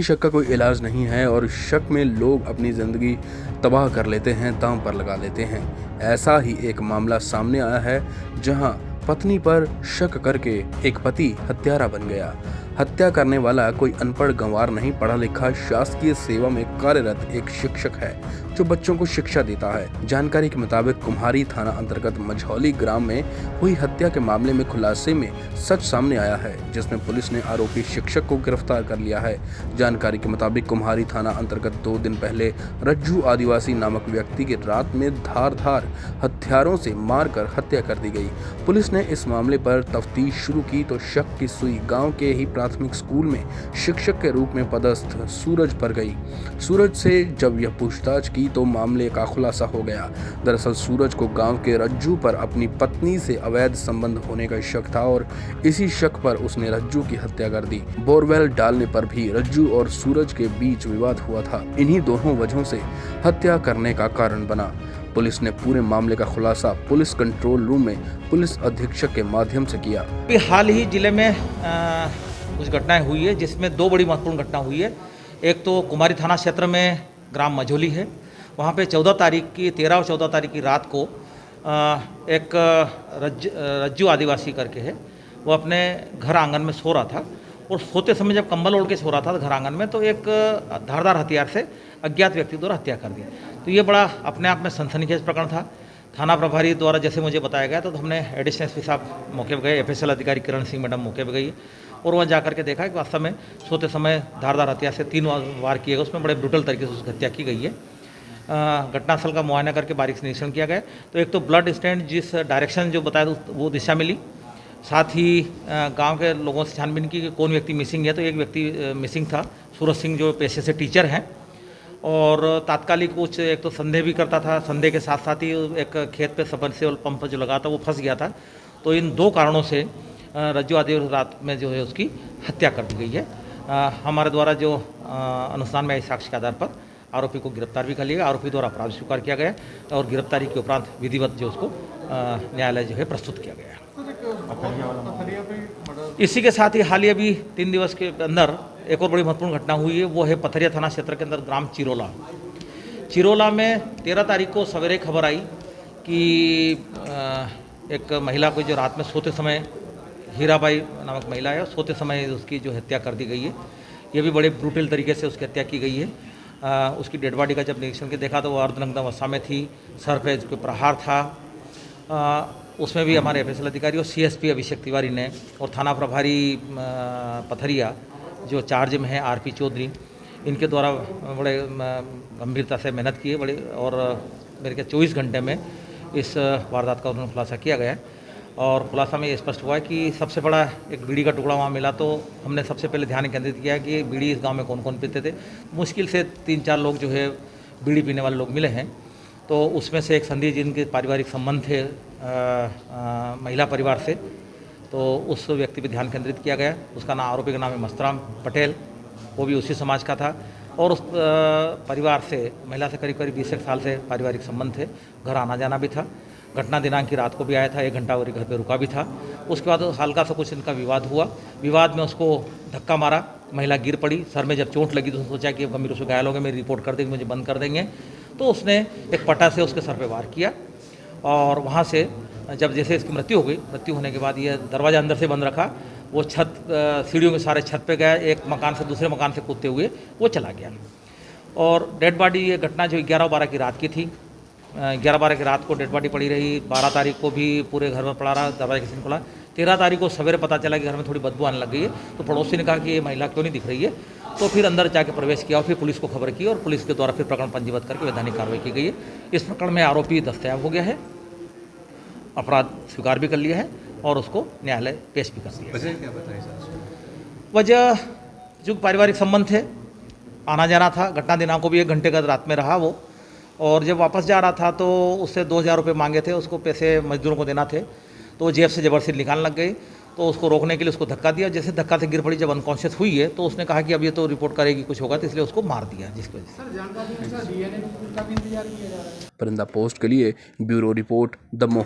शक का कोई इलाज नहीं है और शक में लोग अपनी ज़िंदगी तबाह कर लेते हैं, दांव पर लगा लेते हैं। ऐसा ही एक मामला सामने आया है जहां पत्नी पर शक करके एक पति हत्यारा बन गया। हत्या करने वाला कोई अनपढ़ गंवार नहीं, पढ़ा लिखा शासकीय सेवा में कार्यरत एक शिक्षक है जो बच्चों को शिक्षा देता है। जानकारी के मुताबिक कुम्हारी थाना अंतर्गत मझौली ग्राम में हुई हत्या के मामले में खुलासे में सच सामने आया है, जिसमें पुलिस ने आरोपी शिक्षक को गिरफ्तार कर लिया है। जानकारी के मुताबिक कुम्हारी थाना अंतर्गत 2 दिन पहले रज्जू आदिवासी नामक व्यक्ति की रात में धारदार हथियारों से मारकर हत्या कर दी गई। पुलिस ने इस मामले पर तफ्तीश शुरू की तो शक की सुई गांव के ही प्राथमिक स्कूल में शिक्षक के रूप में पदस्थ सूरज पर गई। सूरज से जब यह पूछताछ की तो मामले का खुलासा हो गया। दरअसल सूरज को गांव के रज्जू पर अपनी पत्नी से अवैध संबंध होने का शक था और इसी शक पर उसने रज्जू की हत्या कर दी। बोरवेल डालने पर भी रज्जू और सूरज के बीच विवाद हुआ था। इन्हीं दोनों वजहों से हत्या करने का कारण बना। पुलिस ने पूरे मामले का खुलासा पुलिस कंट्रोल रूम में पुलिस अधीक्षक के माध्यम से किया। हाल ही जिले में कुछ घटनाएं हुई है जिसमें 2 बड़ी महत्वपूर्ण घटना हुई है। एक तो कुमारी थाना क्षेत्र में ग्राम मझौली है, वहाँ पे 13 और 14 तारीख की रात को एक रज्जू आदिवासी करके है, वो अपने घर आंगन में सो रहा था और सोते समय जब कंबल ओढ़ के सो रहा था घर आंगन में तो एक धारदार हथियार से अज्ञात व्यक्ति द्वारा हत्या कर दी। तो ये बड़ा अपने आप में सनसनीखेज प्रकरण था। थाना प्रभारी द्वारा जैसे मुझे बताया गया तो हमने एडिशनल एसपी साहब मौके पर गए, FSL अधिकारी किरण सिंह मैडम मौके पर गई और वहाँ जाकर के देखा कि वास्तव में सोते समय धारदार हथियार से 3 वार किए गए, उसमें बड़े ब्रूटल तरीके से उसकी हत्या की गई है। घटनास्थल का मुआयना करके बारीक से निरीक्षण किया गया तो एक तो ब्लड स्टैंड जिस डायरेक्शन जो बताया वो दिशा मिली, साथ ही गांव के लोगों से छानबीन की कि कौन व्यक्ति मिसिंग है तो एक व्यक्ति मिसिंग था, सूरज सिंह, जो पेशे से टीचर हैं और तात्कालिक कुछ एक तो संदेह भी करता था, संदेह के साथ साथ ही एक खेत पे सबमर्सिबल पंप जो लगा था वो फंस गया था। तो इन 2 कारणों से रज्जू आदिवासी रात में जो है उसकी हत्या कर दी गई है। हमारे द्वारा जो अनुसंधान में साक्ष्य के आधार पर आरोपी को गिरफ्तार भी कर लिया गया। आरोपी द्वारा अपराध स्वीकार किया गया और गिरफ्तारी के उपरांत विधिवत जो उसको न्यायालय जो है प्रस्तुत किया गया। इसी के साथ ही हाल ही अभी 3 दिवस के अंदर एक और बड़ी महत्वपूर्ण घटना हुई है, वो है पथरिया थाना क्षेत्र के अंदर ग्राम चिरोला में 13 तारीख को सवेरे खबर आई कि एक महिला को जो रात में सोते समय, हीराबाई नामक महिला है, सोते समय उसकी जो हत्या कर दी गई है। ये भी बड़े ब्रूटल तरीके से उसकी हत्या की गई है। उसकी डेड बॉडी का जब निरीक्षण के देखा तो वो अर्धनग्न अवस्था में थी, सर पे उसके प्रहार था। उसमें भी हमारे FSL अधिकारी और CSP अभिषेक तिवारी ने और थाना प्रभारी पथरिया जो चार्ज में है RP चौधरी, इनके द्वारा बड़े गंभीरता से मेहनत की है बड़े, और मेरे ख्याल 24 घंटे में इस वारदात का उन्होंने खुलासा किया गया है। और खुलासा में ये स्पष्ट हुआ है कि सबसे बड़ा एक बीड़ी का टुकड़ा वहाँ मिला तो हमने सबसे पहले ध्यान केंद्रित किया कि बीड़ी इस गांव में कौन कौन पीते थे। मुश्किल से 3-4 लोग जो है बीड़ी पीने वाले लोग मिले हैं, तो उसमें से एक संदेह जिनके पारिवारिक संबंध थे महिला परिवार से, तो उस व्यक्ति पर ध्यान केंद्रित किया गया। उसका नाम, आरोपी का नाम है मस्तराम पटेल, वो भी उसी समाज का था और उस परिवार से, महिला से करीब 20 साल से पारिवारिक संबंध थे, घर आना जाना भी था। घटना दिनांक की रात को भी आया था, 1 घंटा और घर पे रुका भी था। उसके बाद हल्का सा कुछ इनका विवाद हुआ, विवाद में उसको धक्का मारा, महिला गिर पड़ी, सर में जब चोट लगी तो सोचा कि गंभीर रूप से घायल हो गए, मेरी रिपोर्ट कर देंगे, मुझे बंद कर देंगे, तो उसने एक पटा से उसके सर पे वार किया और वहाँ से जब जैसे इसकी मृत्यु हो गई, मृत्यु होने के बाद ये दरवाज़ा अंदर से बंद रखा, वो छत सीढ़ियों के सारे छत पे गया, एक मकान से दूसरे मकान से कूदते हुए वो चला गया। और डेड बॉडी, ये घटना जो 11-12 की रात की थी, 11-12 की रात को डेड बॉडी पड़ी रही। 12 तारीख को भी पूरे घर में पड़ा रहा, दरवाजा किसी ने खोला। 13 तारीख को सवेरे पता चला कि घर में थोड़ी बदबू आने लग गई है, तो पड़ोसी ने कहा कि ये महिला क्यों नहीं दिख रही है, तो फिर अंदर जाके प्रवेश किया और फिर पुलिस को खबर की और पुलिस के द्वारा फिर प्रकरण पंजीबद्ध करके वैधानिक कार्रवाई की गई है। इस प्रकरण में आरोपी दस्तयाब हो गया है, अपराध स्वीकार भी कर लिया है और उसको न्यायालय पेश भी कर दिया। वजह क्या बताई सर? वजह जो पारिवारिक संबंध थे, आना जाना था। घटना दिनांक को भी 1 घंटे का रात में रहा वो, और जब वापस जा रहा था तो उससे 2000 रुपये मांगे थे, उसको पैसे मजदूरों को देना थे, तो वो जेब से जबरदस्ती निकालने लग गई, तो उसको रोकने के लिए उसको धक्का दिया। जैसे धक्का से गिर पड़ी, जब अनकॉन्शियस हुई है तो उसने कहा कि अब ये तो रिपोर्ट करेगी, कुछ होगा, तो इसलिए उसको मार दिया, जिसकी वजह से। परिंदा पोस्ट के लिए ब्यूरो रिपोर्ट दमोह।